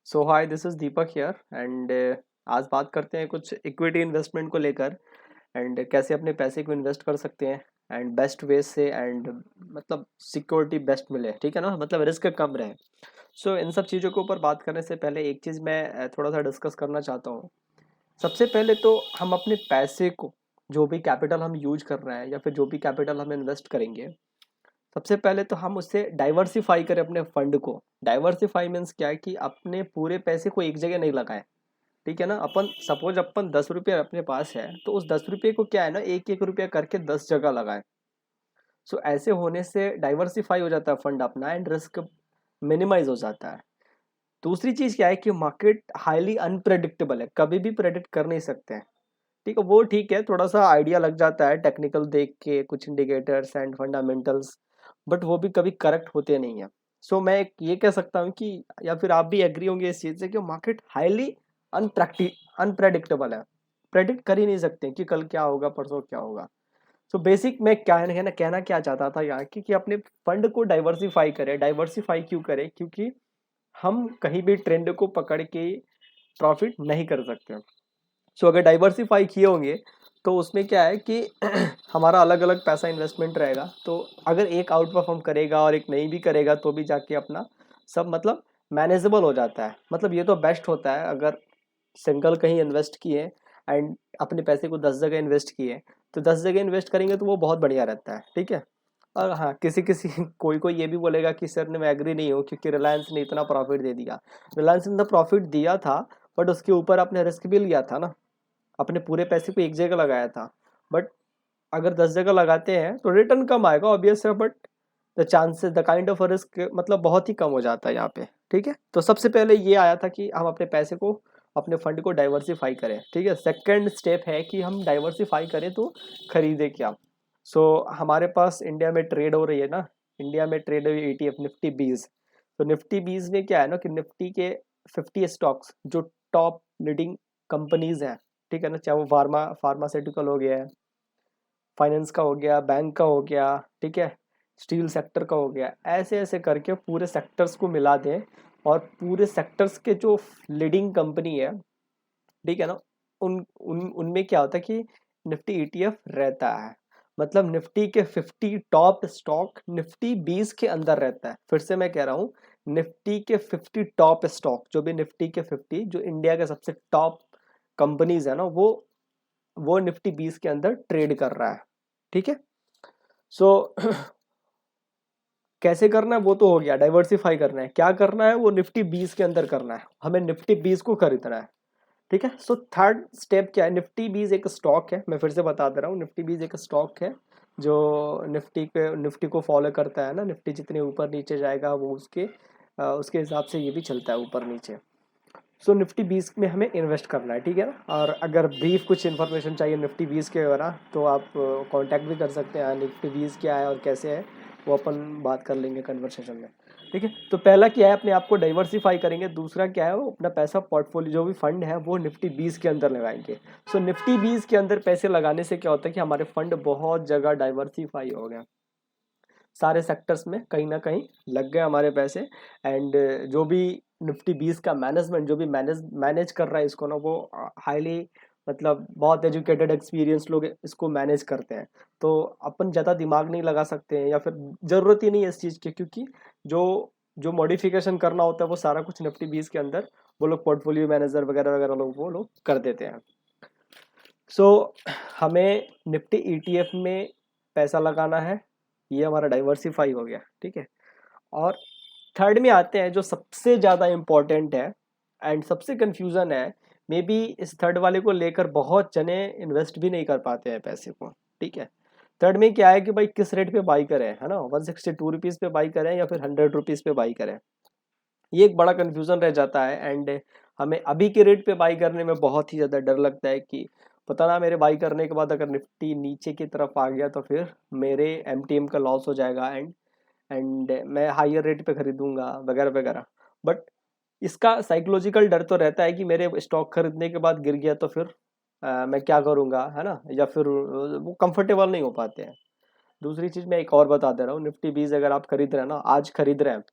So hi, this is Deepak here and आज बात करते हैं कुछ इक्विटी इन्वेस्टमेंट को लेकर एंड कैसे अपने पैसे को इन्वेस्ट कर सकते हैं एंड बेस्ट वे से एंड मतलब सिक्योरिटी बेस्ट मिले, ठीक है ना, मतलब रिस्क कम रहे। सो इन सब चीज़ों के ऊपर बात करने से पहले एक चीज़ मैं थोड़ा सा डिस्कस करना चाहता हूँ। सबसे पहले तो हम अपने पैसे को, जो भी कैपिटल हम यूज कर रहे हैं या फिर जो भी कैपिटल हम इन्वेस्ट करेंगे, सबसे पहले तो हम उससे डाइवर्सिफाई करें अपने फंड को। डाइवर्सिफाई मीन्स क्या है कि अपने पूरे पैसे को एक जगह नहीं लगाएं। ठीक है ना, अपन सपोज अपन 10 रुपये अपने पास है तो उस 10 रुपये को क्या है ना, एक एक रुपया करके 10 जगह लगाएं। सो ऐसे होने से डाइवर्सिफाई हो जाता है फंड अपना एंड रिस्क मिनिमाइज हो जाता है। दूसरी चीज क्या है कि मार्केट हाईली अनप्रेडिक्टेबल है, कभी भी प्रेडिक्ट कर नहीं सकते हैं। ठीक है, वो ठीक है, थोड़ा सा आइडिया लग जाता है टेक्निकल देख के कुछ इंडिकेटर्स एंड फंडामेंटल्स, बट वो भी कभी करेक्ट होते नहीं है। सो मैं ये कह सकता हूँ कि, या फिर आप भी एग्री होंगे इस चीज़ से, कि मार्केट हाईली अनप्रेडिक्टेबल है। प्रेडिक्ट कर ही नहीं सकते कि कल क्या होगा, परसों क्या होगा। सो बेसिक मैं क्या है ना, कहना क्या चाहता था यहाँ कि अपने फंड को डाइवर्सिफाई करें। डाइवर्सिफाई क्यों करें? क्योंकि हम कहीं भी ट्रेंड को पकड़ के प्रॉफिट नहीं कर सकते। सो अगर डाइवर्सिफाई किए होंगे तो उसमें क्या है कि हमारा अलग अलग पैसा इन्वेस्टमेंट रहेगा, तो अगर एक आउट परफॉर्म करेगा और एक नहीं भी करेगा तो भी जाके अपना सब मतलब मैनेजेबल हो जाता है। मतलब ये तो बेस्ट होता है अगर सिंगल कहीं इन्वेस्ट किए एंड अपने पैसे को 10 जगह इन्वेस्ट किए, तो 10 जगह इन्वेस्ट करेंगे तो वो बहुत बढ़िया रहता है। ठीक है। और हाँ, किसी किसी कोई कोई ये भी बोलेगा कि सर ने मैं एग्री नहीं हूँ क्योंकि रिलायंस ने इतना प्रॉफिट दे दिया। रिलायंस ने तो प्रॉफिट दिया था, बट उसके ऊपर आपने रिस्क भी लिया था ना। अपने पूरे पैसे को एक जगह लगाया था, बट अगर 10 जगह लगाते हैं तो रिटर्न कम आएगा, ऑब्वियस है, but the chances, the kind of risk मतलब बहुत ही कम हो जाता है यहाँ पे। ठीक है, तो सबसे पहले ये आया था कि हम अपने पैसे को, अपने फंड को डाइवर्सिफाई करें। ठीक है, सेकंड स्टेप है कि हम डाइवर्सिफाई करें तो खरीदे क्या। सो हमारे पास इंडिया में ट्रेड हो रही है ना, इंडिया में ट्रेड हुई ETF निफ्टी 20। तो निफ्टी 20 में क्या है ना कि निफ्टी के 50 स्टॉक्स जो टॉप लीडिंग कंपनीज हैं, ठीक है ना, चाहे वो फार्मास्यूटिकल हो गया है, फाइनेंस का हो गया, बैंक का हो गया, ठीक है, स्टील सेक्टर का हो गया, ऐसे ऐसे करके पूरे सेक्टर्स को मिला दें और पूरे सेक्टर्स के जो लीडिंग कंपनी है, ठीक है ना, उन उन उनमें क्या होता है कि निफ्टी ETF रहता है। मतलब निफ्टी के 50 टॉप स्टॉक निफ्टी 20 के अंदर रहता है। फिर से मैं कह रहा हूँ, निफ्टी के 50 टॉप स्टॉक, जो भी निफ्टी के 50 जो इंडिया के सबसे टॉप कंपनीज है ना, वो निफ्टी 20 के अंदर ट्रेड कर रहा है। ठीक है। सो कैसे करना है वो तो हो गया, डाइवर्सिफाई करना है, क्या करना है वो निफ्टी 20 के अंदर करना है, हमें निफ्टी 20 को खरीदना है। ठीक है। सो थर्ड स्टेप क्या है, निफ्टी 20 एक स्टॉक है, मैं फिर से बता दे रहा हूँ, निफ्टी 20 एक स्टॉक है जो निफ्टी को फॉलो करता है ना। निफ्टी जितने ऊपर नीचे जाएगा वो उसके हिसाब से ये भी चलता है ऊपर नीचे। सो निफ्टी 20 में हमें इन्वेस्ट करना है। ठीक है ना। और अगर ब्रीफ कुछ इन्फॉर्मेशन चाहिए निफ्टी 20 के वगैरह तो आप कांटेक्ट भी कर सकते हैं। निफ्टी 20 क्या है और कैसे है वो अपन बात कर लेंगे कन्वर्सेशन में। ठीक है। तो पहला क्या है, अपने आप को डाइवर्सिफाई करेंगे। दूसरा क्या है, वो अपना पैसा पोर्टफोलियो जो भी फंड है वो निफ्टी 20 के अंदर लगाएंगे। सो निफ्टी 20 के अंदर पैसे लगाने से क्या होता है कि हमारे फंड बहुत जगह डाइवर्सिफाई हो गए, सारे सेक्टर्स में कहीं ना कहीं लग गए हमारे पैसे। एंड जो भी निफ्टी 20 का मैनेजमेंट, जो भी मैनेज मैनेज कर रहा है इसको ना, वो हाईली मतलब बहुत एजुकेटेड एक्सपीरियंस लोग इसको मैनेज करते हैं। तो अपन ज़्यादा दिमाग नहीं लगा सकते हैं या फिर ज़रूरत ही नहीं है इस चीज़ की, क्योंकि जो जो मॉडिफिकेशन करना होता है वो सारा कुछ निफ्टी 20 के अंदर वो लोग पोर्टफोलियो मैनेजर वगैरह वगैरह लोग वो लोग कर देते हैं। सो हमें निफ्टी ETF में पैसा लगाना है, ये हमारा डाइवर्सिफाई हो गया। ठीक है। और थर्ड में आते हैं जो सबसे ज़्यादा इम्पोर्टेंट है एंड सबसे कंफ्यूजन है। मे बी इस थर्ड वाले को लेकर बहुत जने इन्वेस्ट भी नहीं कर पाते हैं पैसे को। ठीक है। थर्ड में क्या है कि भाई किस रेट पे बाई करें, है ना, 162 रुपीज़ पे बाई करें या फिर 100 रुपीज़ पे बाई करें। ये एक बड़ा कंफ्यूजन रह जाता है एंड हमें अभी के रेट पे बाई करने में बहुत ही ज़्यादा डर लगता है कि पता ना मेरे बाई करने के बाद अगर निफ्टी नीचे की तरफ आ गया तो फिर मेरे MTM का लॉस हो जाएगा एंड मैं हायर रेट पे खरीदूंगा वगैरह वगैरह। बट इसका साइकोलॉजिकल डर तो रहता है कि मेरे स्टॉक खरीदने के बाद गिर गया तो फिर मैं क्या करूंगा, है ना, या फिर वो कंफर्टेबल नहीं हो पाते हैं। दूसरी चीज़ मैं एक और बता दे रहा हूँ, निफ्टी 20 अगर आप खरीद रहे हैं ना, आज खरीद रहे हैं,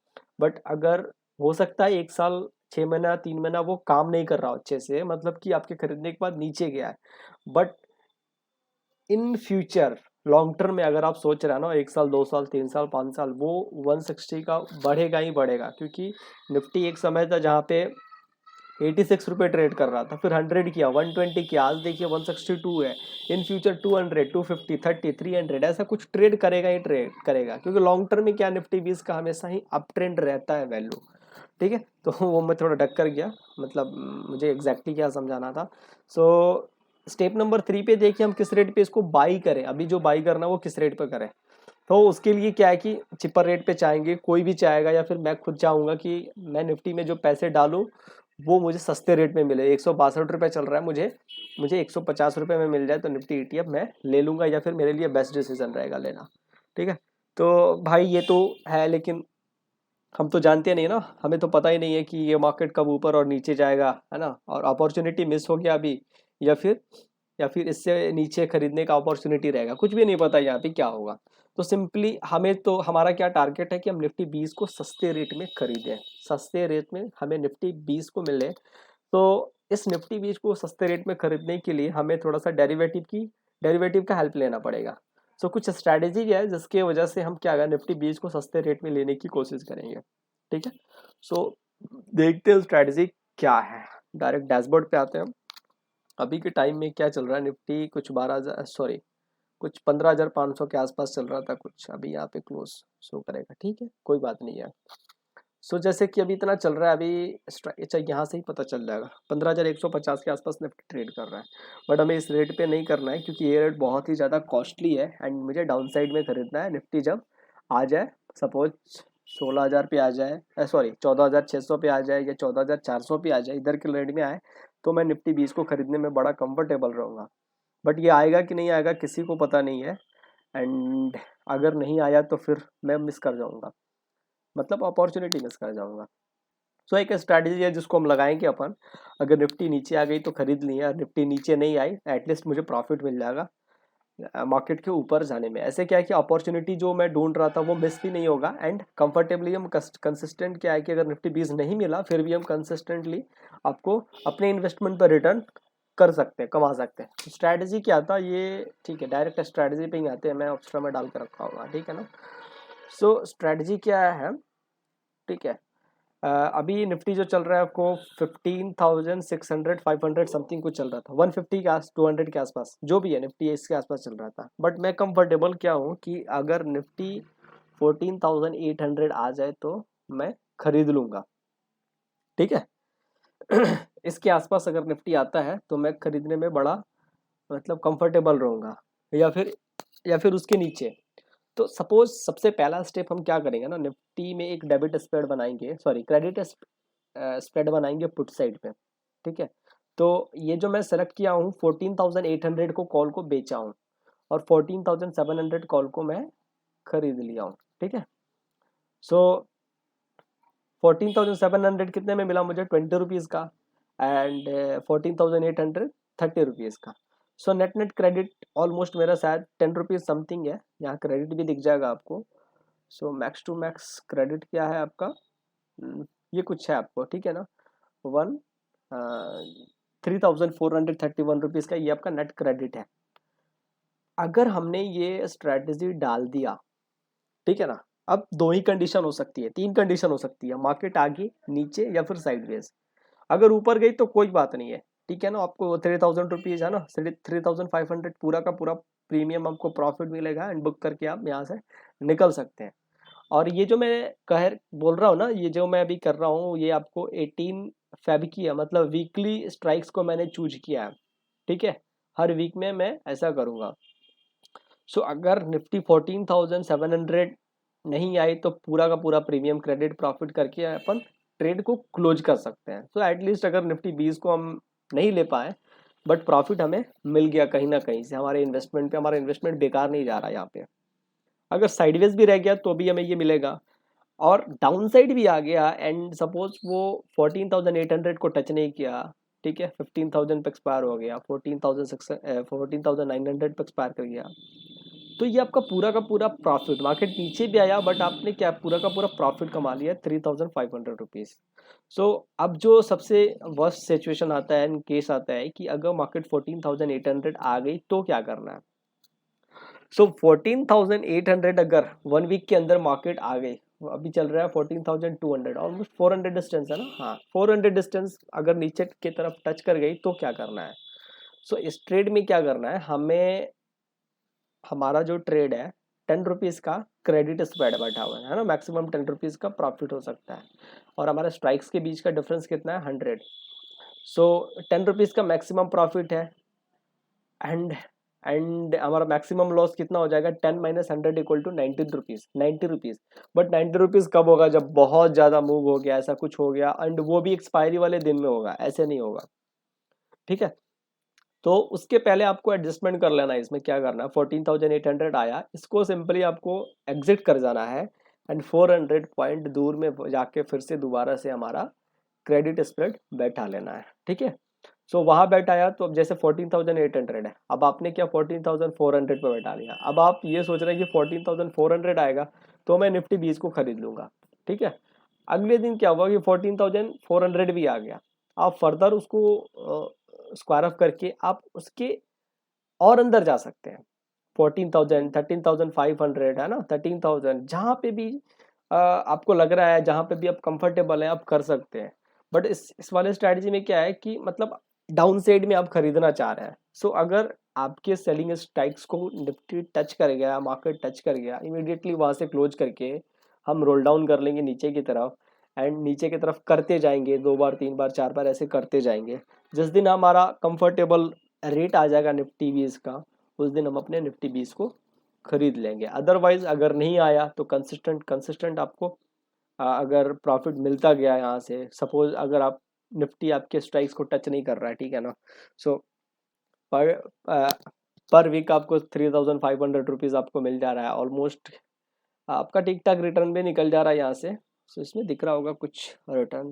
बट अगर हो सकता है 1 साल 6 महीना 3 महीना वो काम नहीं कर रहा अच्छे से, मतलब कि आपके खरीदने के बाद नीचे गया है, but in future long term में अगर आप सोच रहे हैं ना 1 साल 2 साल 3 साल 5 साल, वो 160 का बढ़ेगा ही बढ़ेगा, क्योंकि निफ्टी एक समय था जहाँ पे 86 रुपये ट्रेड कर रहा था, फिर 100 किया, 120 किया, आज देखिए 162 है, इन फ्यूचर 200 250 30 300 ऐसा कुछ ट्रेड करेगा ही ट्रेड करेगा, क्योंकि लॉन्ग टर्म में क्या निफ्टी 20 का हमेशा ही अप ट्रेंड रहता है वैल्यू। ठीक है, तो वो मैं थोड़ा डक कर गया, मतलब मुझे एग्जैक्टली क्या समझाना था। सो स्टेप नंबर 3 पे देखिए हम किस रेट पे इसको बाई करें, अभी जो बाई करना है वो किस रेट पे करें। तो उसके लिए क्या है कि चिपर रेट पे चाहेंगे, कोई भी चाहेगा, या फिर मैं खुद चाहूँगा कि मैं निफ्टी में जो पैसे डालूँ वो मुझे सस्ते रेट में मिले। 162 रुपये चल रहा है, मुझे 150 रुपये में मिल जाए तो निफ्टी ETF मैं ले लूँगा, या फिर मेरे लिए बेस्ट डिसीजन रहेगा लेना। ठीक है, तो भाई ये तो है, लेकिन हम तो जानते नहीं ना, हमें तो पता ही नहीं है कि ये मार्केट कब ऊपर और नीचे जाएगा, है ना, और अपॉर्चुनिटी मिस हो गया अभी, या फिर या फिर इससे नीचे खरीदने का अपॉर्चुनिटी रहेगा, कुछ भी नहीं पता यहाँ पे क्या होगा। तो सिंपली हमें तो हमारा क्या टारगेट है कि हम निफ्टी 20 को सस्ते रेट में खरीदें, सस्ते रेट में हमें निफ्टी 20 को मिले। तो इस निफ्टी 20 को सस्ते रेट में खरीदने के लिए हमें थोड़ा सा डेरिवेटिव का हेल्प लेना पड़ेगा। सो कुछ स्ट्रैटेजी है जिसके वजह से हम क्या निफ्टी 20 को सस्ते रेट में लेने की कोशिश करेंगे। ठीक है, सो देखते हैं स्ट्रैटेजी क्या है। डायरेक्ट डैशबोर्ड पे आते हैं हम। अभी के टाइम में क्या चल रहा है, निफ्टी कुछ 12,000 सॉरी कुछ 15,500 के आसपास चल रहा था कुछ, अभी यहाँ पे क्लोज शो करेगा। ठीक है, कोई बात नहीं है। सो जैसे कि अभी इतना चल रहा है, अभी अच्छा यहाँ से ही पता चल जाएगा, 15,150 के आसपास निफ्टी ट्रेड कर रहा है। बट हमें इस रेट पे नहीं करना है, क्योंकि ये रेट बहुत ही ज़्यादा कॉस्टली है, एंड मुझे डाउन साइड में खरीदना है। निफ्टी जब आ जाए, सपोज 16,000 पे आ जाए, सॉरी 14,600 पे आ जाए, या 14,400 पे आ जाए, इधर के रेट में आए, तो मैं निफ्टी 20 को खरीदने में बड़ा कंफर्टेबल रहूँगा। बट ये आएगा कि नहीं आएगा किसी को पता नहीं है, एंड अगर नहीं आया तो फिर मैं मिस कर जाऊँगा, मतलब अपॉर्चुनिटी मिस कर जाऊँगा। सो एक स्ट्रैटेजी है जिसको हम लगाएंगे अपन। अगर निफ्टी नीचे आ गई तो खरीद ली है, निफ्टी नीचे नहीं आई एटलीस्ट मुझे प्रॉफिट मिल जाएगा मार्केट के ऊपर जाने में। ऐसे क्या है कि अपॉर्चुनिटी जो मैं ढूंढ रहा था वो मिस भी नहीं होगा, एंड कंफर्टेबली हम कंसिस्टेंट क्या है कि अगर निफ्टी 20 नहीं मिला फिर भी हम कंसिस्टेंटली आपको अपने इन्वेस्टमेंट पर रिटर्न कर सकते हैं, कमा सकते हैं। स्ट्रैटेजी क्या था ये, ठीक है, डायरेक्ट स्ट्रैटेजी पे ही आते हैं, मैं एक्स्ट्रा में डाल के रखा होगा, ठीक है ना। सो स्ट्रैटेजी क्या है, ठीक है, अभी निफ्टी जो चल रहा है आपको 15,600 500 समथिंग कुछ चल रहा था, 150 के आस 200 के आसपास जो भी है, निफ्टी इसके आसपास चल रहा था। बट मैं कंफर्टेबल क्या हूँ कि अगर निफ्टी 14,800 आ जाए तो मैं खरीद लूँगा। ठीक है इसके आसपास अगर निफ्टी आता है तो मैं खरीदने में बड़ा मतलब कंफर्टेबल रहूँगा, या फिर उसके नीचे। तो सपोज सबसे पहला स्टेप हम क्या करेंगे ना, निफ्टी में एक डेबिट स्प्रेड बनाएंगे, सॉरी क्रेडिट स्प्रेड बनाएंगे पुट साइड पे। ठीक है, तो ये जो मैं सेलेक्ट किया हूँ 14,800 को कॉल को बेचा हूँ, और 14,700 कॉल को मैं खरीद लिया हूँ। ठीक है, सो 14,700 कितने में मिला मुझे, 20 रुपीज़ का, एंड 14,800 30 रुपीज़ का। So net net credit almost मेरा शायद 10 रुपीज़ समथिंग है, यहाँ क्रेडिट भी दिख जाएगा आपको। सो मैक्स टू मैक्स क्रेडिट क्या है आपका, ये कुछ है आपको, ठीक है ना, 3,431 रुपीज़ का ये आपका नेट क्रेडिट है। अगर हमने ये स्ट्रैटेजी डाल दिया, ठीक है ना, अब दो ही कंडीशन हो सकती है, तीन कंडीशन हो सकती है, मार्केट आगे नीचे या फिर साइडवेज। अगर ऊपर गई तो कोई बात नहीं है, ठीक है ना, आपको 3,000 रुपीज़ है ना, 3,500 पूरा का पूरा प्रीमियम आपको प्रॉफिट मिलेगा, एंड बुक करके आप यहाँ से निकल सकते हैं। और ये जो मैं बोल रहा हूँ ना, ये जो मैं अभी कर रहा हूँ ये आपको 18 फेब की है, मतलब वीकली स्ट्राइक्स को मैंने चूज किया है। ठीक है, हर वीक में मैं ऐसा करूँगा। सो अगर निफ्टी 14,700 नहीं आई तो पूरा का पूरा प्रीमियम क्रेडिट प्रॉफिट करके अपन ट्रेड को क्लोज कर सकते हैं। सो एटलीस्ट अगर निफ्टी 20 को हम नहीं ले पाए बट प्रॉफिट हमें मिल गया कहीं ना कहीं से, हमारे इन्वेस्टमेंट पे, हमारा इन्वेस्टमेंट बेकार नहीं जा रहा यहाँ पे। अगर साइडवेज भी रह गया तो भी हमें ये मिलेगा, और डाउन साइड भी आ गया एंड सपोज वो 14,800 को टच नहीं किया, ठीक है, 15,000 पे एक्सपायर हो गया, 14,900 पे एक्सपायर कर गया, तो ये आपका पूरा का पूरा प्रॉफिट, मार्केट नीचे भी आया बट आपने क्या पूरा का पूरा प्रॉफिट कमा लिया 3,500 रुपीज़। सो अब जो सबसे वर्स्ट सिचुएशन आता है, केस आता है कि अगर मार्केट 14,800 आ गई तो क्या करना है। सो 14,800 अगर 1 वीक के अंदर मार्केट आ गई, अभी चल रहा है 14,200, ऑलमोस्ट 400 डिस्टेंस है ना, हाँ 400 डिस्टेंस अगर नीचे की तरफ टच कर गई तो क्या करना है। सो इस ट्रेड में क्या करना है हमें, हमारा जो ट्रेड है 10 रुपीज़ का क्रेडिट स्प्रेड बैठा हुआ है ना, मैक्सिमम 10 रुपीज़ का प्रॉफिट हो सकता है और हमारे स्ट्राइक्स के बीच का डिफरेंस कितना है 100। सो 10 रुपीज़ का मैक्सिमम प्रॉफिट है एंड हमारा मैक्सिमम लॉस कितना हो जाएगा 10 - 100 equal to 19 rupees, 90 rupees. But 90 rupees कब होगा, जब बहुत ज़्यादा मूव हो गया, ऐसा कुछ हो गया एंड वो भी एक्सपायरी वाले दिन में होगा, ऐसे नहीं होगा, ठीक है। तो उसके पहले आपको एडजस्टमेंट कर लेना है। इसमें क्या करना है, 14,800 आया, इसको सिंपली आपको एग्जिट कर जाना है एंड 400 पॉइंट दूर में जाके फिर से दोबारा से हमारा क्रेडिट स्प्रेड बैठा लेना है, ठीक है। सो वहाँ बैठाया तो अब जैसे 14,800 है, अब आपने क्या 14,400 पे बैठा लिया। अब आप ये सोच रहे हैं कि 14,400 आएगा तो मैं निफ्टी 20 को खरीद लूंगा, ठीक है। अगले दिन क्या हुआ कि 14,400 भी आ गया। आप फर्दर उसको स्क्वायर ऑफ करके आप उसके और अंदर जा सकते हैं, 14,000, 13,500 है ना, 13,000 जहाँ पे भी आपको लग रहा है, जहाँ पे भी आप कंफर्टेबल है आप कर सकते हैं। बट इस वाले स्ट्रैटेजी में क्या है कि मतलब डाउन साइड में आप खरीदना चाह रहे हैं। सो अगर आपके सेलिंग स्ट्राइक्स को निफ्टी टच कर गया, मार्केट टच कर गया, इमीडिएटली वहाँ से क्लोज करके हम रोल डाउन कर लेंगे नीचे की तरफ एंड नीचे की तरफ करते जाएंगे, 2 बार 3 बार 4 बार ऐसे करते जाएंगे। जिस दिन हमारा कंफर्टेबल रेट आ जाएगा निफ्टी 20 का, उस दिन हम अपने निफ्टी 20 को खरीद लेंगे। अदरवाइज अगर नहीं आया तो कंसिस्टेंट कंसिस्टेंट आपको अगर प्रॉफिट मिलता गया यहाँ से, सपोज अगर आप निफ्टी आपके स्ट्राइक्स को टच नहीं कर रहा है, ठीक है ना। सो पर पर वीक आपको 3,500 रुपीज़ आपको मिल जा रहा है ऑलमोस्ट, आपका ठीक ठाक रिटर्न भी निकल जा रहा है यहाँ से। सो इसमें दिख रहा होगा कुछ रिटर्न,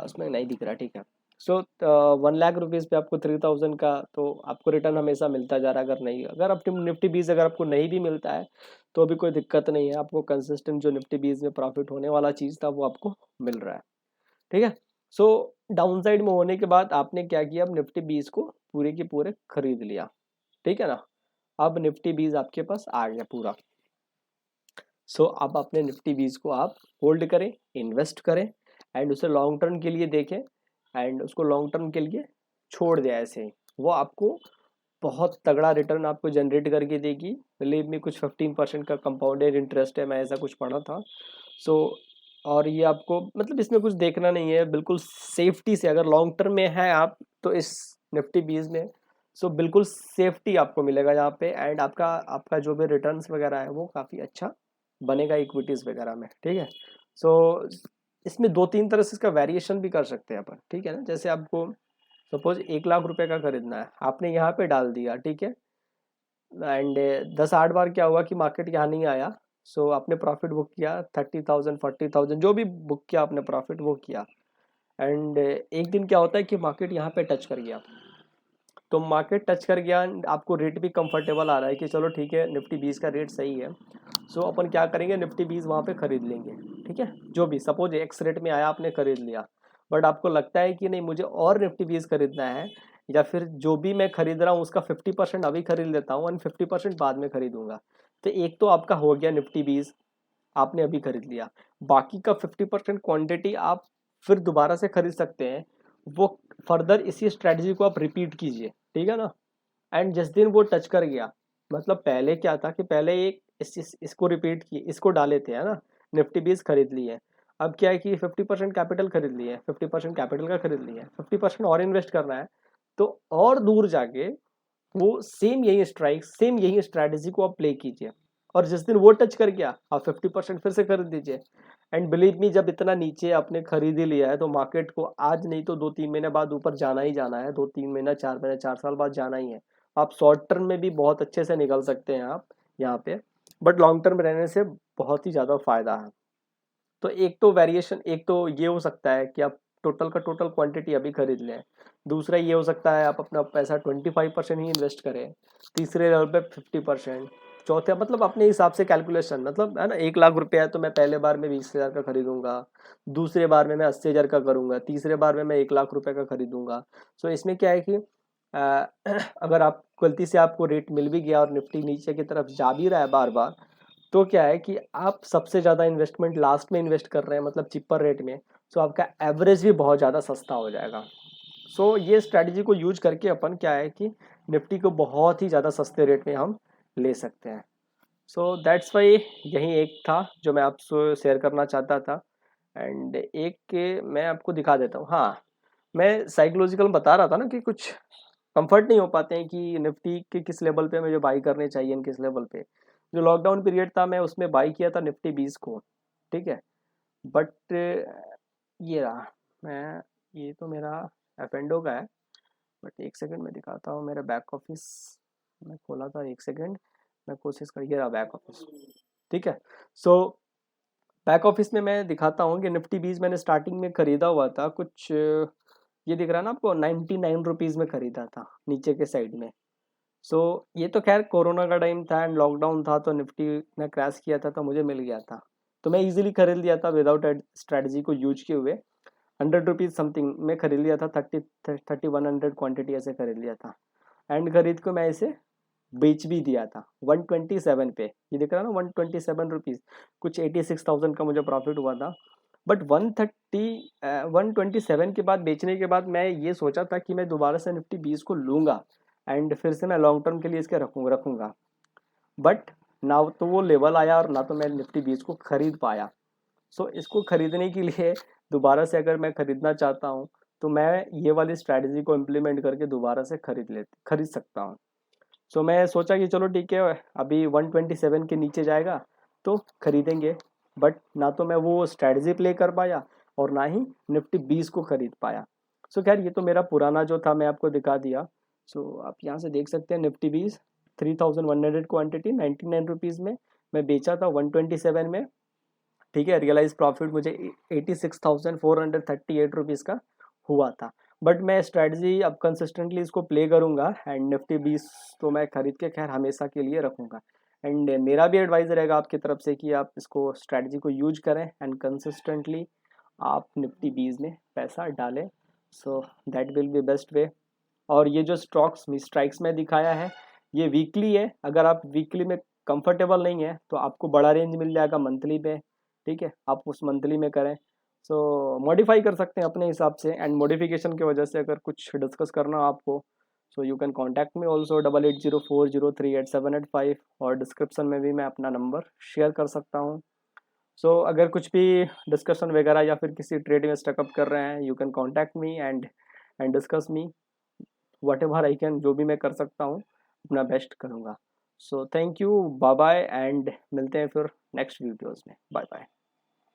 इसमें नहीं दिख रहा, ठीक है। सो 1 लाख रुपीज़ पे आपको 3,000 का तो आपको रिटर्न हमेशा मिलता जा रहा है। अगर नहीं, अगर आप निफ्टी 20 अगर आपको नहीं भी मिलता है तो भी कोई दिक्कत नहीं है, आपको कंसिस्टेंट जो निफ्टी 20 में प्रॉफिट होने वाला चीज़ था वो आपको मिल रहा है, ठीक है। सो डाउन साइड में होने के बाद आपने क्या किया, अब निफ्टी 20 को पूरे के पूरे खरीद लिया, ठीक है ना। अब निफ्टी 20 आपके पास आ गया पूरा। सो अब अपने निफ्टी 20 को आप होल्ड करें, इन्वेस्ट करें एंड उसे लॉन्ग टर्म के लिए देखें एंड उसको लॉन्ग टर्म के लिए छोड़ दिया ऐसे ही, वो आपको बहुत तगड़ा रिटर्न आपको जनरेट करके देगी। बिलीव में कुछ 15% का कंपाउंडेड इंटरेस्ट है, मैं ऐसा कुछ पढ़ा था। सो और ये आपको मतलब इसमें कुछ देखना नहीं है, बिल्कुल सेफ्टी से अगर लॉन्ग टर्म में है आप तो इस निफ्टी 20 में, सो बिल्कुल सेफ्टी आपको मिलेगा यहाँ पे एंड आपका आपका जो भी रिटर्न्स वगैरह है वो काफ़ी अच्छा बनेगा इक्विटीज़ वगैरह में, ठीक है। सो इसमें 2-3 तरह से इसका वेरिएशन भी कर सकते हैं अपन, ठीक है ना। जैसे आपको सपोज 1 लाख रुपए का खरीदना है, आपने यहाँ पे डाल दिया, ठीक है। एंड 10-8 बार क्या हुआ कि मार्केट यहाँ नहीं आया, सो आपने प्रॉफिट बुक किया 30,000 40,000 जो भी बुक किया आपने प्रॉफिट वो किया एंड एक दिन क्या होता है कि मार्केट यहाँ पे टच कर गया, तो मार्केट टच कर गया आपको रेट भी कंफर्टेबल आ रहा है कि चलो ठीक है निफ्टी 20 का रेट सही है। सो अपन क्या करेंगे, निफ्टी 20 वहाँ पे खरीद लेंगे, ठीक है। जो भी सपोज एक्स रेट में आया आपने खरीद लिया, बट आपको लगता है कि नहीं मुझे और निफ्टी 20 खरीदना है, या फिर जो भी मैं खरीद रहा हूँ उसका 50% अभी खरीद लेता हूँ एंड 50% बाद में खरीदूंगा। तो एक तो आपका हो गया निफ्टी 20 आपने अभी खरीद लिया, बाकी का 50% क्वांटिटी आप फिर दोबारा से खरीद सकते हैं। वो फर्दर इसी स्ट्रेटजी को आप रिपीट कीजिए, ठीक है ना। एंड जिस दिन वो टच कर गया, मतलब पहले क्या था कि पहले एक इसको रिपीट किए, इसको डाले थे है ना, निफ्टी 20 खरीद लिए। अब क्या है कि 50% कैपिटल खरीद लिए, 50% कैपिटल का खरीद लिए, 50% और इन्वेस्ट करना है, तो और दूर जाके वो सेम यही स्ट्राइक सेम यही स्ट्रैटेजी को आप प्ले कीजिए और जिस दिन वो टच कर गया आप 50% फिर से खरीद दीजिए। एंड बिलीव मी जब इतना नीचे आपने खरीद ही लिया है तो मार्केट को आज नहीं तो 2-3 महीने बाद ऊपर जाना ही जाना है, 2-3 महीना 4 महीने 4 साल बाद जाना ही है। आप शॉर्ट टर्म में भी बहुत अच्छे से निकल सकते हैं आप यहाँ पे, बट लॉन्ग टर्म रहने से बहुत ही ज़्यादा फायदा है। तो एक तो वेरिएशन, एक तो ये हो सकता है कि आप टोटल का टोटल क्वांटिटी अभी खरीद लें। दूसरा ये हो सकता है आप अपना पैसा 25% ही इन्वेस्ट करें, तीसरे लेवल पे 50%, चौथे मतलब अपने हिसाब से कैलकुलेशन, मतलब है ना 1 लाख रुपया है तो मैं पहले बार में 20 हज़ार का खरीदूंगा, दूसरे बार में मैं 80 हज़ार का करूंगा, तीसरे बार में मैं 1 लाख रुपए का खरीदूंगा। सो इसमें क्या है कि अगर आप गलती से आपको रेट मिल भी गया और निफ्टी नीचे की तरफ जा भी रहा है बार बार, तो क्या है कि आप सबसे ज़्यादा इन्वेस्टमेंट लास्ट में इन्वेस्ट कर रहे हैं, मतलब चिपर रेट में, सो आपका एवरेज भी बहुत ज़्यादा सस्ता हो जाएगा। सो ये स्ट्रैटेजी को यूज करके अपन क्या है कि निफ्टी को बहुत ही ज़्यादा सस्ते रेट में हम ले सकते हैं। सो दैट्स वाई यही एक था जो मैं आपसे शेयर करना चाहता था। एंड एक के मैं आपको दिखा देता हूँ। हाँ, मैं साइकोलॉजिकल बता रहा था ना कि कुछ कंफर्ट नहीं हो पाते हैं कि निफ्टी के किस लेवल पे मुझे बाई करने चाहिए, किस लेवल पे। जो लॉकडाउन पीरियड था मैं उसमें बाई किया था निफ्टी 20 को, ठीक है। बट ये रहा, मैं ये तो मेरा एपेंडो का है, बट एक सेकंड में दिखाता हूँ। मेरा बैक ऑफिस मैं खोला था, एक सेकंड मैं कोशिश कर, ये रहा बैक ऑफिस, ठीक है। सो बैक ऑफिस में मैं दिखाता हूँ कि निफ्टी 20 मैंने स्टार्टिंग में खरीदा हुआ था कुछ, ये दिख रहा है ना आपको, 99 रुपीज़ में खरीदा था नीचे के साइड में। सो ये तो खैर कोरोना का टाइम था एंड लॉकडाउन था, तो निफ्टी ने क्रैश किया था तो मुझे मिल गया था, तो मैं इजीली खरीद लिया था विदाउट स्ट्रेटजी को यूज किए हुए। 100 रुपीज़ समथिंग में खरीद लिया था, 3100 क्वांटिटी ऐसे खरीद लिया था। एंड खरीद को मैं इसे बेच भी दिया था 127 पे, ये दिख रहा है ना 127 रुपीज़, कुछ 86,000 का मुझे प्रॉफिट हुआ था। बट 127 के बाद बेचने के बाद मैं ये सोचा था कि मैं दोबारा से निफ्टी 20 को लूँगा एंड फिर से मैं लॉन्ग टर्म के लिए इसके रखूँगा। बट ना तो वो लेवल आया और ना तो मैं निफ्टी 20 को खरीद पाया। सो इसको खरीदने के लिए दोबारा से अगर मैं खरीदना चाहता हूँ तो मैं ये वाली स्ट्रैटेजी को इम्प्लीमेंट करके दोबारा से खरीद सकता हूँ। सो मैं सोचा कि चलो ठीक है, अभी 127 के नीचे जाएगा तो खरीदेंगे। बट ना तो मैं वो स्ट्रैटेजी प्ले कर पाया और ना ही निफ्टी 20 को खरीद पाया। सो खैर ये तो मेरा पुराना जो था मैं आपको दिखा दिया। सो आप यहाँ से देख सकते हैं निफ्टी 20 3100 क्वांटिटी 99 रुपीज़ में मैं बेचा था 127 में, ठीक है। रियलाइज प्रॉफिट मुझे 86,438 रुपीज़ का हुआ था। बट मैं स्ट्रैटेजी अब कंसिस्टेंटली इसको प्ले करूँगा एंड निफ्टी 20 तो मैं खरीद के खैर हमेशा के लिए रखूँगा। एंड मेरा भी एडवाइस रहेगा आपकी तरफ से कि आप इसको स्ट्रैटेजी को यूज करें एंड कंसिस्टेंटली आप निफ्टी 20 में पैसा डालें। So that will be best way. और ये जो स्ट्राइक्स में दिखाया है ये वीकली है, अगर आप वीकली में कंफर्टेबल नहीं है तो आपको बड़ा रेंज मिल जाएगा मंथली पे, ठीक है। आप उस मंथली में करें। सो मॉडिफाई कर सकते हैं अपने हिसाब से एंड मॉडिफिकेशन की वजह से अगर कुछ डिस्कस करना हो आपको, so you can contact me also 8804038785, और डिस्क्रिप्शन में भी मैं अपना नंबर शेयर कर सकता हूँ। सो अगर कुछ भी डिस्कशन वगैरह या फिर किसी ट्रेड में स्टकअप कर रहे हैं, you can contact me and discuss me whatever I can, जो भी मैं कर सकता हूँ अपना बेस्ट करूँगा। So thank you, bye bye, and मिलते हैं फिर नेक्स्ट वीडियोज़ में। Bye bye.